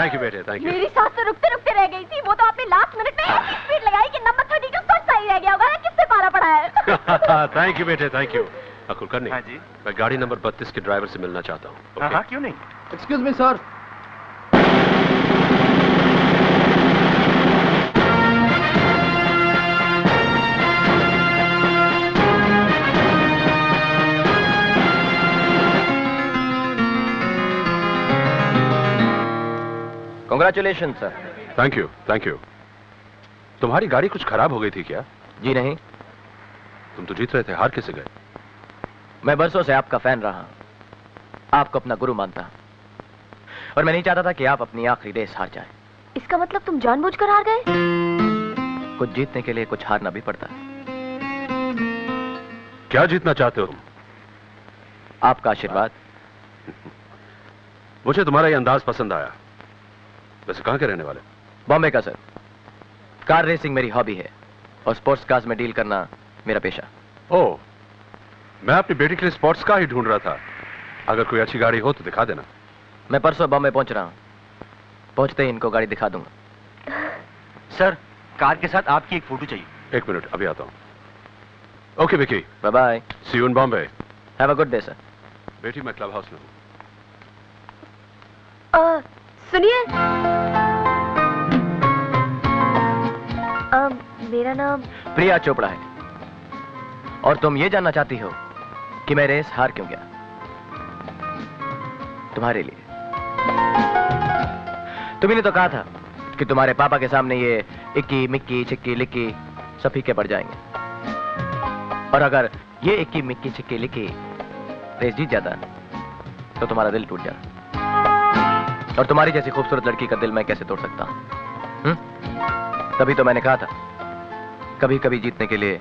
Thank you बेटे, thank you. मेरी सांस तो रुकते रुकते रह गई थी, वो तो आपने लास्ट मिनट में ऐसी स्पीड लगाई कि नंबर 30 का कुछ सही रह गया होगा। किससे पाला पड़ा है? थैंक यू बेटे, थैंक यू। कुलकर्णी, हाँ जी। मैं गाड़ी नंबर 32 के ड्राइवर से मिलना चाहता हूँ। हाँ, क्यों नहीं? Excuse me sir. Congratulation sir. Thank you, thank you. तुम्हारी गाड़ी कुछ खराब हो गई थी क्या? जी नहीं। तुम तो जीत रहे थे, हार कैसे गए? मैं बरसों से आपका फैन रहा हूं, आपको अपना गुरु मानता हूं, और मैं नहीं चाहता था कि आप अपनी आखिरी रेस हार जाए। इसका मतलब तुम जानबूझकर हार गए? कुछ जीतने के लिए कुछ हारना भी पड़ता है। क्या जीतना चाहते हो तुम? आपका आशीर्वाद। मुझे तुम्हारा ये अंदाज पसंद आया। वैसे कहां के रहने वाले? बॉम्बे का सर। कार रेसिंग मेरी हॉबी है और स्पोर्ट्स कार्स में डील करना मेरा पेशा। ओह, मैं अपनी बेटी के लिए स्पोर्ट्स कार ही ढूंढ रहा था। अगर कोई अच्छी गाड़ी हो तो दिखा देना। मैं परसों बॉम्बे पहुंच रहा हूं, पहुंचते ही इनको गाड़ी दिखा दूंगा। सर, कार के साथ आपकी एक फोटो चाहिए। एक मिनट, अभी आता हूं। Okay Vicky, bye bye. See you in Bombay. Have a good day sir. बेटी, मैं क्लब हाउस में हूं। सुनिए, मेरा नाम प्रिया चोपड़ा है, और तुम ये जानना चाहती हो कि मैं रेस हार क्यों गया? तुम्हारे लिए। तुमने ने तो कहा था कि तुम्हारे पापा के सामने ये इक्की मिक्की छिक्की लिक्की सब फीके पड़ जाएंगे, और अगर ये इक्की मिक्की छिक्की लिक्की रेस जीत जाता तो तुम्हारा दिल टूट जाता, और तुम्हारी जैसी खूबसूरत लड़की का दिल मैं कैसे तोड़ सकता हूं? तभी तो मैंने कहा था, कभी कभी जीतने के लिए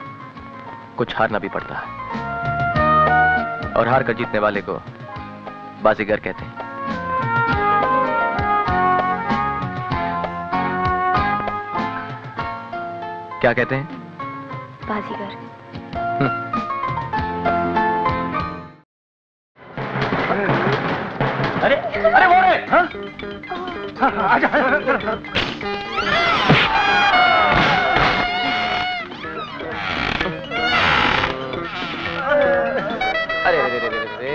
कुछ हारना भी पड़ता है, और हार कर जीतने वाले को बाजीगर कहते हैं। क्या कहते हैं? बाजीगर। अरे अरे वो रे, हाँ? आजा। अरे अरे अरे अरे,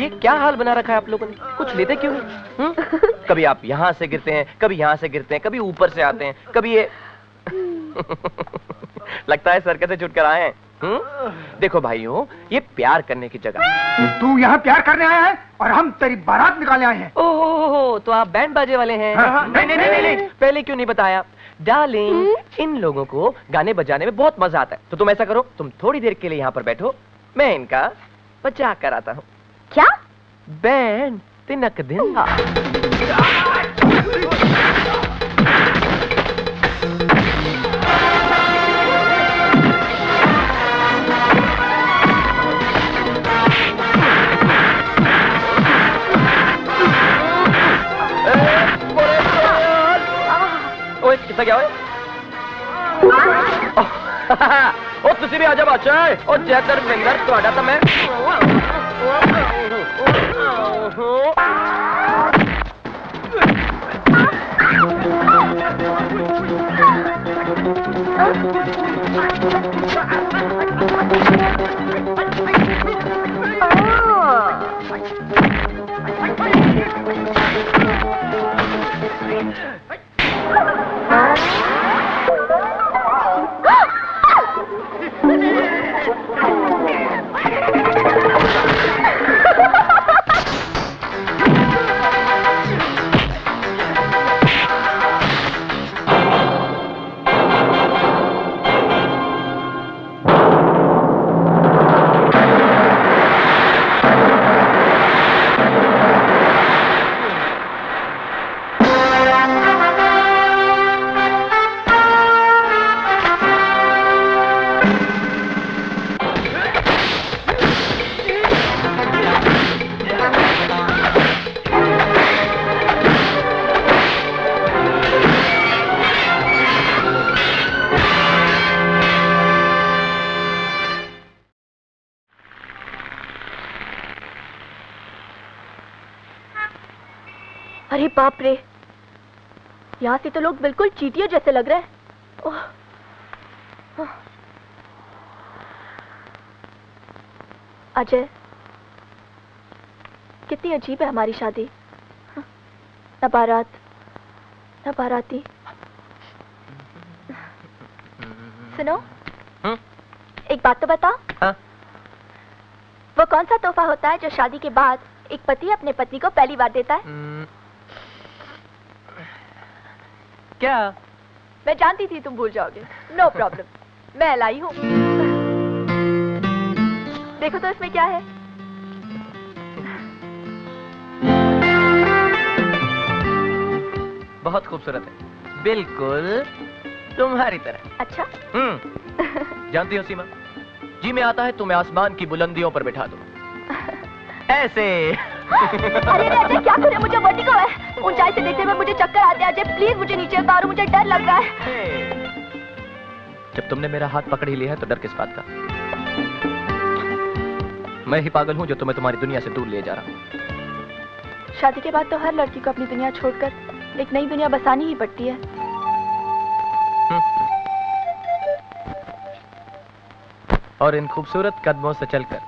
ये क्या हाल बना रखा है आप लोगों ने? कुछ लेते क्यों नहीं? कभी आप यहां से गिरते हैं, कभी यहां से गिरते हैं, कभी ऊपर से आते हैं, कभी ये लगता है सर्कस से छुटकर आए हैं। देखो भाइयों, ये प्यार करने की जगह है। तू यहाँ प्यार करने आया है और हम तेरी बारात निकालने आए हैं। ओहो, तो आप बैंड बाजे वाले हैं? नहीं नहीं नहीं नहीं, पहले क्यों नहीं बताया? डार्लिंग, इन लोगों को गाने बजाने में बहुत मजा आता है, तो तुम ऐसा करो, तुम थोड़ी देर के लिए यहाँ पर बैठो, मैं इनका बजा कर आता हूँ। क्या? बैंड तिनक दिन। ओए कितना क्या है? ओ तुसी भी आजा बादशाह। ओ जय धर्मिंदर, ਤੁਹਾਡਾ ਤਾਂ मैं बाप रे, यहाँ से तो लोग बिल्कुल चींटियों जैसे लग रहे हैं। ओह, अजय, कितनी अजीब है हमारी शादी। न बारात न बाराती। सुनो, एक बात तो बताओ। हाँ? वो कौन सा तोहफा होता है जो शादी के बाद एक पति अपने पत्नी को पहली बार देता है? क्या? मैं जानती थी तुम भूल जाओगे। नो प्रॉब्लम, मैं लाई हूँ। देखो तो इसमें क्या है। बहुत खूबसूरत है, बिल्कुल तुम्हारी तरह। अच्छा। जानती हो सीमा, जी मैं आता है तुम्हें आसमान की बुलंदियों पर बैठा दूं, ऐसे। अरे अजय, क्या करे, मुझे वर्टिगो है। ऊंचाई से देखते हुए मुझे चक्कर आते हैं। अजय प्लीज मुझे नीचे उतारो, मुझे डर लग रहा है। जब तुमने मेरा हाथ पकड़ ही लिया है तो डर किस बात का? मैं ही पागल हूं जो तुम्हें तुम्हारी दुनिया से दूर ले जा रहा हूं। शादी के बाद तो हर लड़की को अपनी दुनिया छोड़कर एक नई दुनिया बसानी ही पड़ती है। और इन खूबसूरत कदमों से चलकर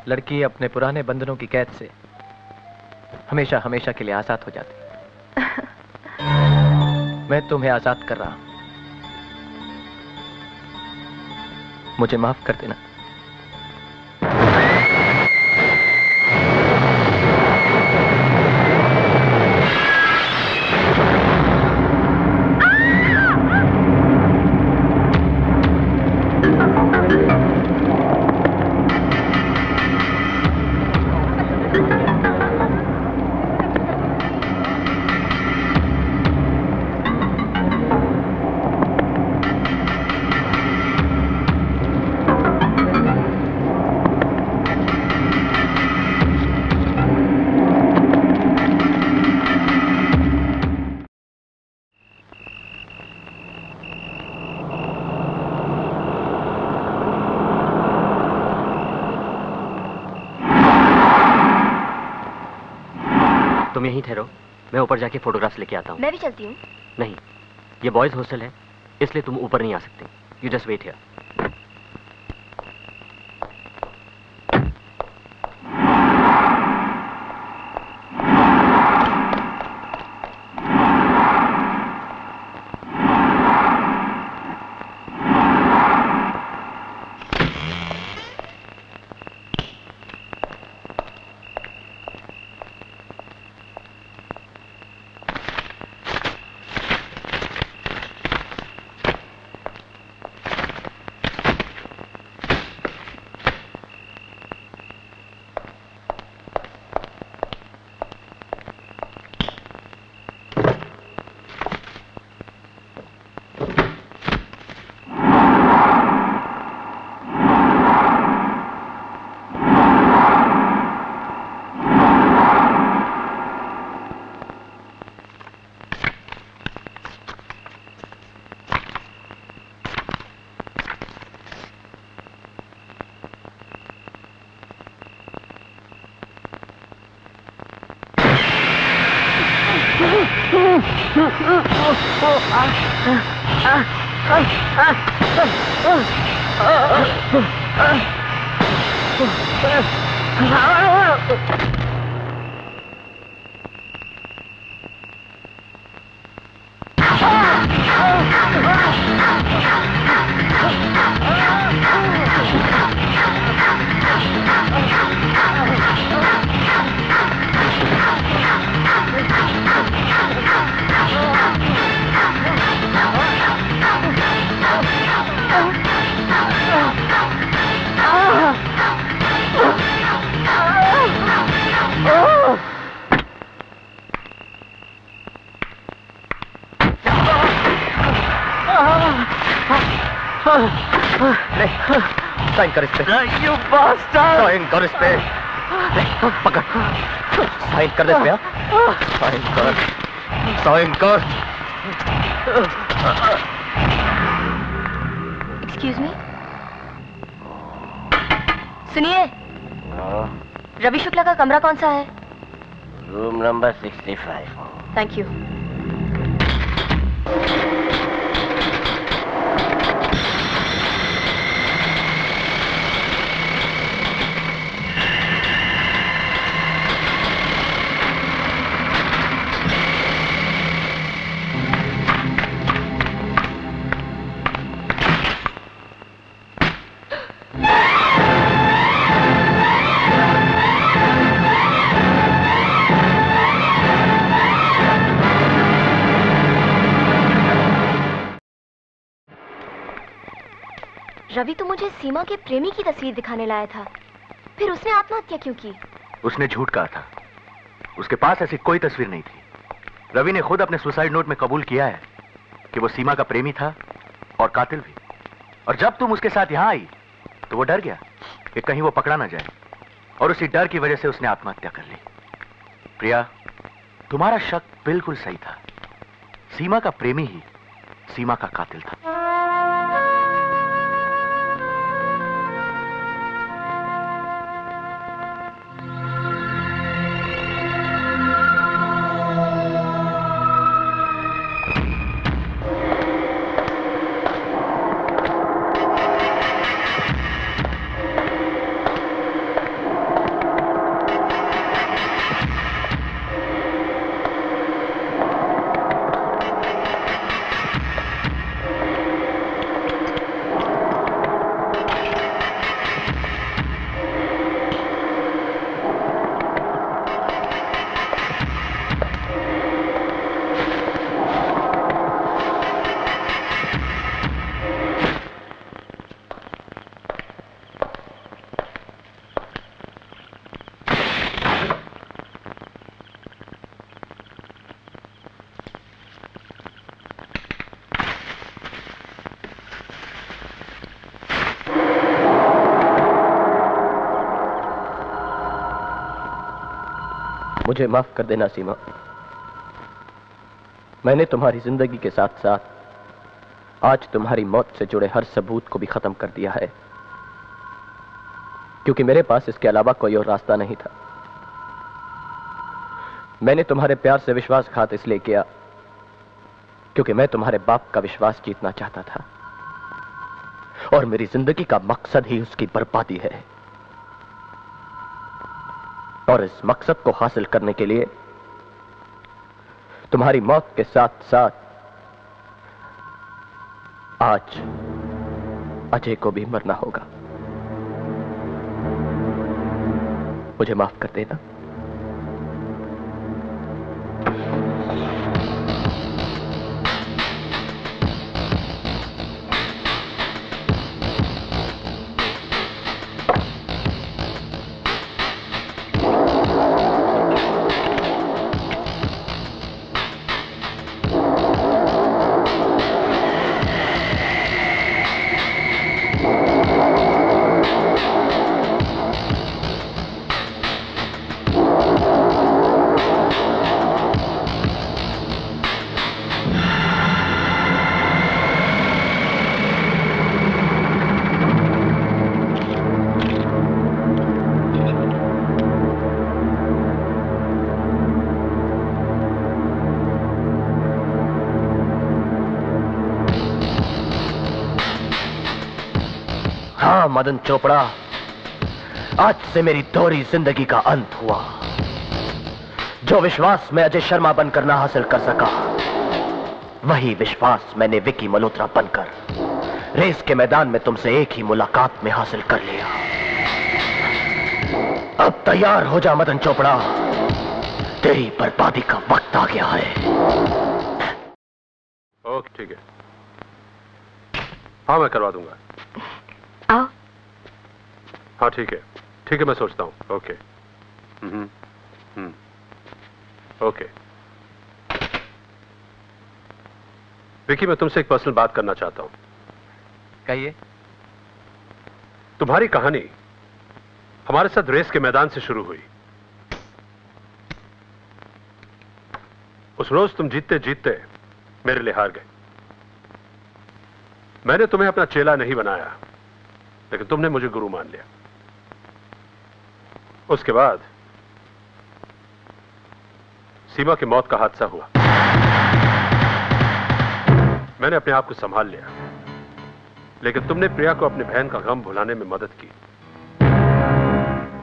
लड़की अपने मुराने बंधनों की कैद से हमेशा हमेशा के लिए आजाद हो जाती। मैं तुम्हें आजाद कर रहा हूं, मुझे माफ कर देना। तुम यहीं ठहरो, मैं ऊपर जाके फोटोग्राफ्स लेके आता हूँ। मैं भी चलती हूँ। नहीं, ये बॉयज हॉस्टल है, इसलिए तुम ऊपर नहीं आ सकते। You just wait here. Sign कर इस पे। You bastard! साइन कर इस पे। पकड़। साइन कर दे इस पे। साइन कर। साइन कर। एक्सक्यूज मी, सुनिए, रवि शुक्ला का कमरा कौन सा है? Room number 65। Thank you. Ravi तो मुझे सीमा के प्रेमी की तस्वीर दिखाने लाया था, फिर उसने आत्महत्या क्यों की? उसने झूठ कहा था। उसके पास ऐसी कोई तस्वीर नहीं थी। रवि ने खुद अपने सुसाइड नोट में कबूल किया है कि वो सीमा का प्रेमी था और कातिल भी। और जब तुम उसके साथ यहां आई तो वो डर गया कि कहीं वो पकड़ा ना जाए, और उसी डर की वजह से उसने आत्महत्या कर ली। प्रिया, तुम्हारा शक बिल्कुल सही था। सीमा का प्रेमी ही सीमा का कातिल था। मुझे माफ कर देना सीमा। मैंने तुम्हारी जिंदगी के साथ साथ आज तुम्हारी मौत से जुड़े हर सबूत को भी खत्म कर दिया है, क्योंकि मेरे पास इसके अलावा कोई और रास्ता नहीं था। मैंने तुम्हारे प्यार से विश्वासघात इसलिए किया क्योंकि मैं तुम्हारे बाप का विश्वास जीतना चाहता था, और मेरी जिंदगी का मकसद ही उसकी बर्बादी है। और इस मकसद को हासिल करने के लिए तुम्हारी मौत के साथ साथ आज अजय को भी मरना होगा। मुझे माफ कर देना। मदन चोपड़ा, आज से मेरी दोहरी जिंदगी का अंत हुआ। जो विश्वास मैं अजय शर्मा बनकर ना हासिल कर सका, वही विश्वास मैंने विकी मल्होत्रा बनकर रेस के मैदान में तुमसे एक ही मुलाकात में हासिल कर लिया। अब तैयार हो जा मदन चोपड़ा, तेरी बर्बादी का वक्त आ गया है। ओके, ठीक है। हाँ, मैं करवा दूंगा। आओ। हाँ, ठीक है, मैं सोचता हूँ। ओके। ओके। विकी, मैं तुमसे एक पर्सनल बात करना चाहता हूँ। कहिए। तुम्हारी कहानी हमारे साथ रेस के मैदान से शुरू हुई। उस रोज तुम जीतते जीतते मेरे लिए हार गए। मैंने तुम्हें अपना चेला नहीं बनाया, लेकिन तुमने मुझे गुरु मान लिया। उसके बाद सीमा की मौत का हादसा हुआ। मैंने अपने आप को संभाल लिया, लेकिन तुमने प्रिया को अपनी बहन का गम भुलाने में मदद की।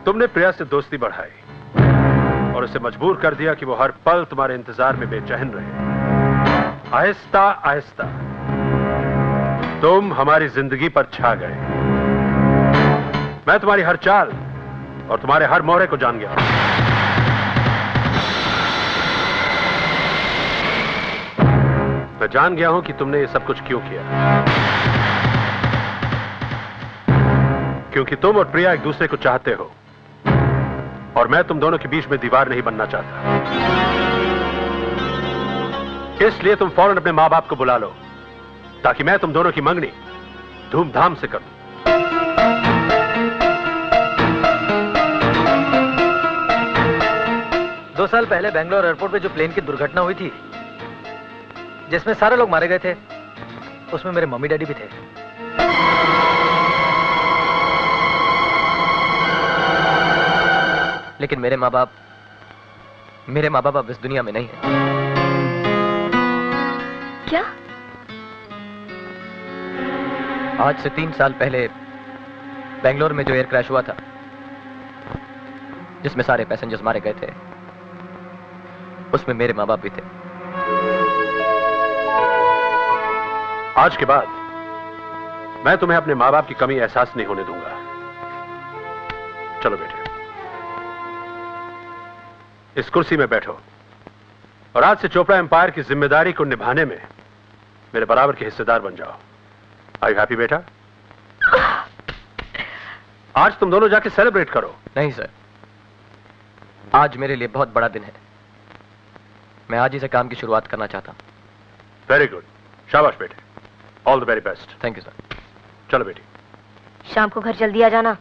तुमने प्रिया से दोस्ती बढ़ाई और उसे मजबूर कर दिया कि वो हर पल तुम्हारे इंतजार में बेचैन रहे। आहिस्ता आहिस्ता तुम हमारी जिंदगी पर छा गए। मैं तुम्हारी हर चाल और तुम्हारे हर मोहरे को जान गया। मैं जान गया हूं कि तुमने ये सब कुछ क्यों किया। क्योंकि तुम और प्रिया एक दूसरे को चाहते हो और मैं तुम दोनों के बीच में दीवार नहीं बनना चाहता। इसलिए तुम फौरन अपने मां बाप को बुला लो ताकि मैं तुम दोनों की मंगनी धूमधाम से करूं। दो साल पहले बेंगलोर एयरपोर्ट पे जो प्लेन की दुर्घटना हुई थी, जिसमें सारे लोग मारे गए थे, उसमें मेरे मम्मी डैडी भी थे। लेकिन मेरे माँ बाप अब इस दुनिया में नहीं है। क्या? आज से 3 साल पहले बेंगलोर में जो एयर क्रैश हुआ था, जिसमें सारे पैसेंजर्स मारे गए थे, उसमें मेरे माँ बाप भी थे। आज के बाद मैं तुम्हें अपने मां बाप की कमी एहसास नहीं होने दूंगा। चलो बेटे, इस कुर्सी में बैठो और आज से चोपड़ा एम्पायर की जिम्मेदारी को निभाने में मेरे बराबर के हिस्सेदार बन जाओ। आर यू हैप्पी बेटा? आज तुम दोनों जाके सेलिब्रेट करो। नहीं सर, आज मेरे लिए बहुत बड़ा दिन है। मैं आज ही से काम की शुरुआत करना चाहता हूं। वेरी गुड, शाबाश बेटे, all the very best. Thank you sir. चलो बेटी। शाम को घर जल्दी आ जाना।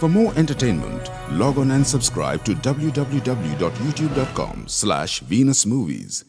For more entertainment, log on and subscribe to www.youtube.com/VenusMovies.